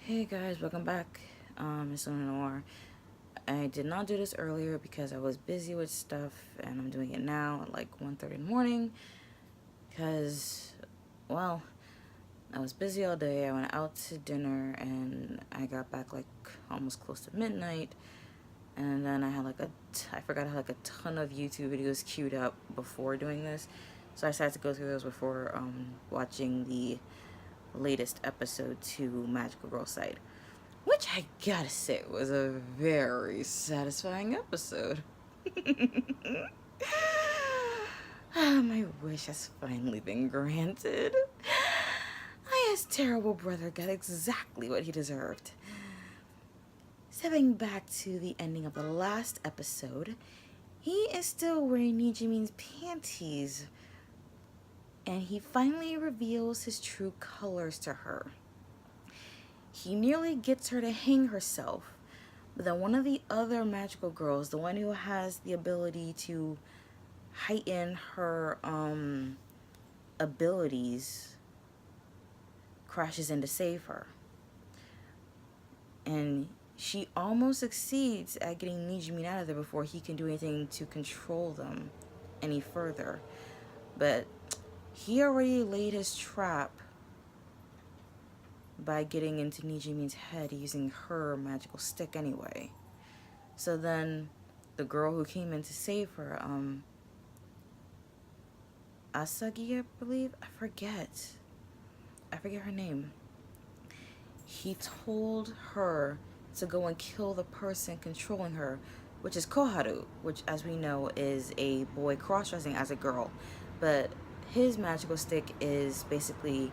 Hey guys, welcome back. It's Luna Noir. I did not do this earlier because I was busy with stuff, and I'm doing it now at like 1:30 in the morning because, well, I was busy all day. I went out to dinner and I got back like almost close to midnight, and then I had I forgot I had like a ton of YouTube videos queued up before doing this, so I decided to go through those before watching the latest episode to Magical Girl Side, which I gotta say was a very satisfying episode. My wish has finally been granted. Aya's terrible brother got exactly what he deserved. Stepping back to the ending of the last episode, he is still wearing Nijimin's panties, and he finally reveals his true colors to her. He nearly gets her to hang herself, but then one of the other magical girls, the one who has the ability to heighten her abilities, crashes in to save her. And she almost succeeds at getting Nijimin out of there before he can do anything to control them any further. But he already laid his trap by getting into Nijimin's head using her magical stick anyway. So then the girl who came in to save her, Asagi, I believe? I forget her name. He told her to go and kill the person controlling her, which is Koharu, which, as we know, is a boy cross-dressing as a girl. But his magical stick is basically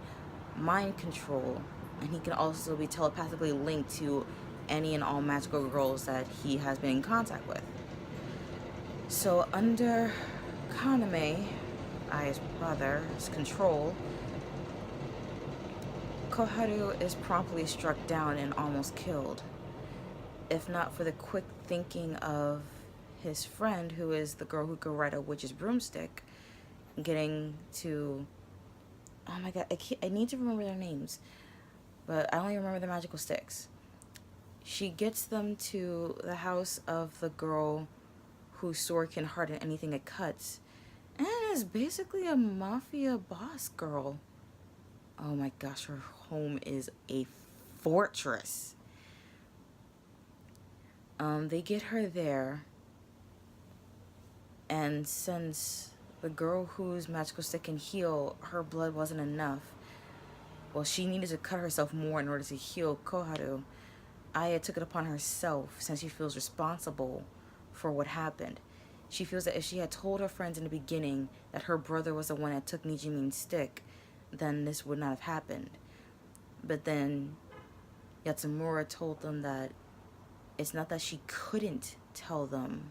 mind control, and he can also be telepathically linked to any and all magical girls that he has been in contact with. So under Kaname, Aya's brother's control, Koharu is promptly struck down and almost killed. If not for the quick thinking of his friend, who is the girl who could ride a witch's broomstick, getting to... Oh my god, I need to remember their names, but I only remember the magical sticks. She gets them to the house of the girl whose sword can harden anything it cuts, and is basically a mafia boss girl. Oh my gosh, her home is a fortress. They get her there, and since the girl whose magical stick can heal, her blood wasn't enough, well, she needed to cut herself more in order to heal Koharu. Aya took it upon herself, since she feels responsible for what happened. She feels that if she had told her friends in the beginning that her brother was the one that took Nijimin's stick, then this would not have happened. But then Yatsumura told them that it's not that she couldn't tell them.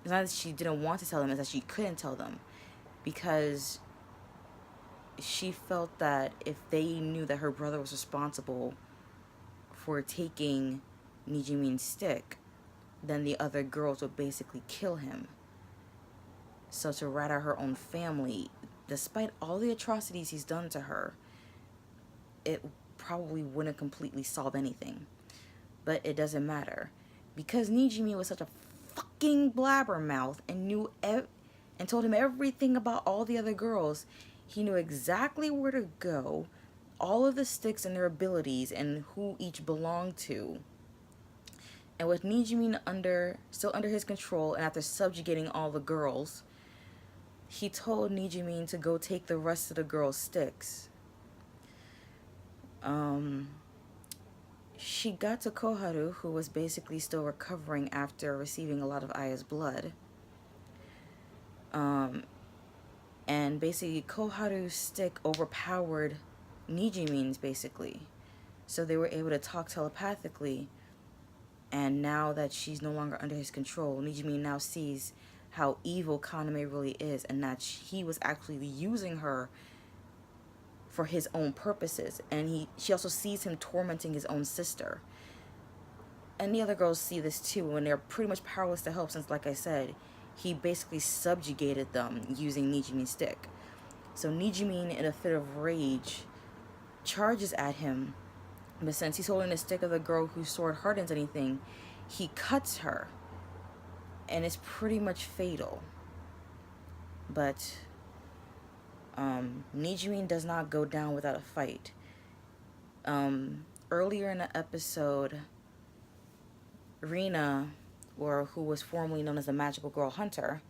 It's not that she didn't want to tell them, it's that she couldn't tell them. Because she felt that if they knew that her brother was responsible for taking Nijimin's stick, then the other girls would basically kill him. So to rat out her own family, despite all the atrocities he's done to her, it probably wouldn't completely solve anything. But it doesn't matter, because Nijimin was such a fucking blabbermouth and and told him everything about all the other girls. He knew exactly where to go, all of the sticks and their abilities, and who each belonged to. And with Nijimin still under his control, and after subjugating all the girls, he told Nijimin to go take the rest of the girls' sticks. She got to Koharu, who was basically still recovering after receiving a lot of Aya's blood. And basically Koharu's stick overpowered Nijimin's, basically. So they were able to talk telepathically. And now that she's no longer under his control, Nijimin now sees how evil Kaname really is, and that he was actually using her for his own purposes. And she also sees him tormenting his own sister. And the other girls see this too, and they're pretty much powerless to help, since, like I said, he basically subjugated them using Nijimin's stick. So Nijimin, in a fit of rage, charges at him But since he's holding the stick of the girl whose sword hardens anything, he cuts her. And it's pretty much fatal. But Nijimin does not go down without a fight. Earlier in the episode, Rina, or who was formerly known as the Magical Girl Hunter,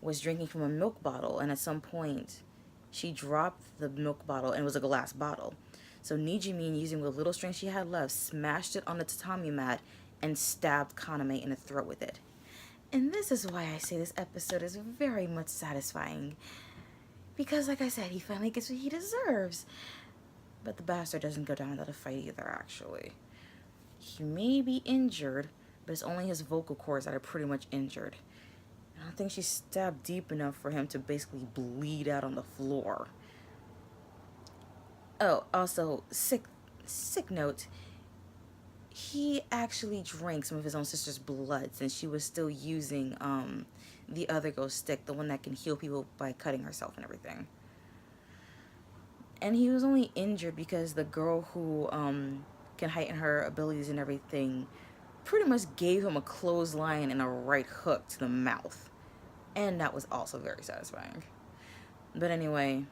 was drinking from a milk bottle, and at some point she dropped the milk bottle, and it was a glass bottle. So Nijimin, using the little strength she had left, smashed it on the tatami mat and stabbed Kaname in the throat with it. And this is why I say this episode is very much satisfying. Because, like I said, he finally gets what he deserves. But the bastard doesn't go down without a fight either, actually. He may be injured, but it's only his vocal cords that are pretty much injured. I don't think she stabbed deep enough for him to basically bleed out on the floor. Oh, also, sick note, he actually drank some of his own sister's blood since she was still using the other ghost stick, the one that can heal people by cutting herself and everything. And he was only injured because the girl who can heighten her abilities and everything pretty much gave him a clothesline and a right hook to the mouth. And that was also very satisfying. But anyway,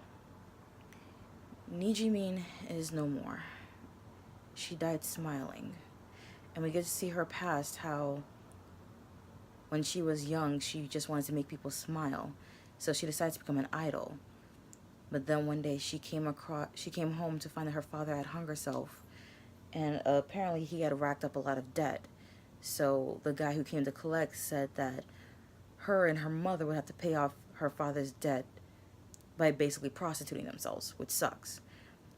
Nijimin is no more. She died smiling. And we get to see her past, how when she was young, she just wanted to make people smile. So she decided to become an idol. But then one day she came home to find that her father had hung herself. And apparently he had racked up a lot of debt. So the guy who came to collect said that her and her mother would have to pay off her father's debt by basically prostituting themselves, which sucks.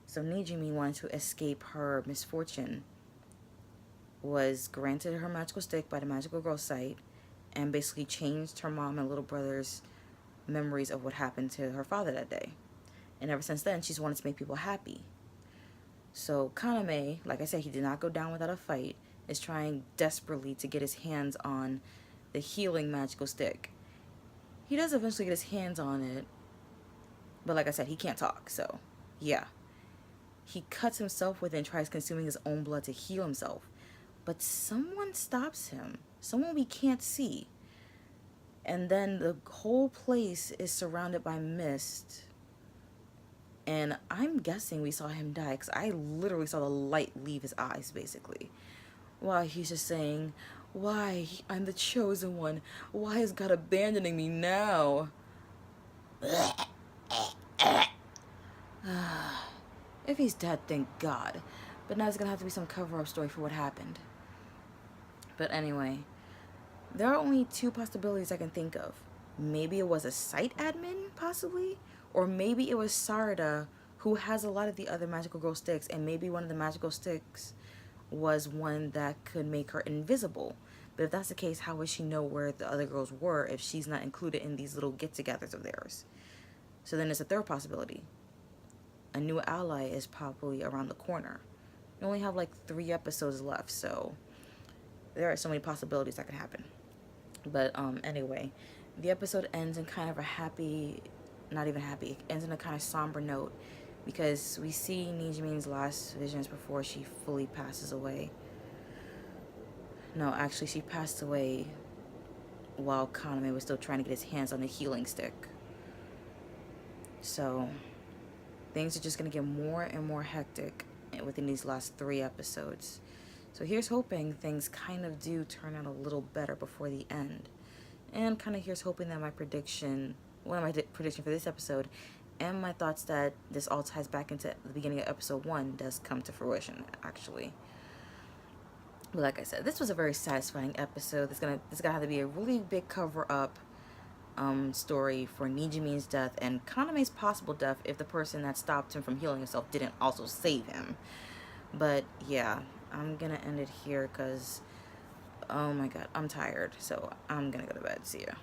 So Nijimin wanted to escape her misfortune, was granted her magical stick by the magical girl site, and basically changed her mom and little brother's memories of what happened to her father that day. And ever since then, she's wanted to make people happy. So Kaname, like I said, he did not go down without a fight, is trying desperately to get his hands on the healing magical stick. He does eventually get his hands on it, but like I said, he can't talk, so yeah. He cuts himself with it and tries consuming his own blood to heal himself. But someone stops him. Someone we can't see. And then the whole place is surrounded by mist. And I'm guessing we saw him die, because I literally saw the light leave his eyes, basically. While he's just saying, "Why? I'm the chosen one. Why is God abandoning me now?" If he's dead, thank God. But now there's going to have to be some cover-up story for what happened. But anyway, there are only two possibilities I can think of. Maybe it was a site admin, possibly? Or maybe it was Sarada, who has a lot of the other magical girl sticks, and maybe one of the magical sticks was one that could make her invisible. But if that's the case, how would she know where the other girls were if she's not included in these little get-togethers of theirs? So then there's a third possibility. A new ally is probably around the corner. We only have like 3 episodes left, so there are so many possibilities that could happen. But anyway, the episode ends in kind of a happy, not even happy, it ends in a kind of somber note, because we see Nijimin's last visions before she fully passes away. No, actually, she passed away while Kaname was still trying to get his hands on the healing stick. So things are just going to get more and more hectic within these last 3 episodes. So here's hoping things kind of do turn out a little better before the end. And kind of here's hoping that one of my predictions for this episode, and my thoughts that this all ties back into the beginning of episode 1 does come to fruition, actually. But like I said, this was a very satisfying episode. There's gonna have to be a really big cover-up story for Nijimin's death and Kaname's possible death if the person that stopped him from healing himself didn't also save him. But yeah, I'm gonna end it here because, oh my god, I'm tired. So I'm gonna go to bed. See ya.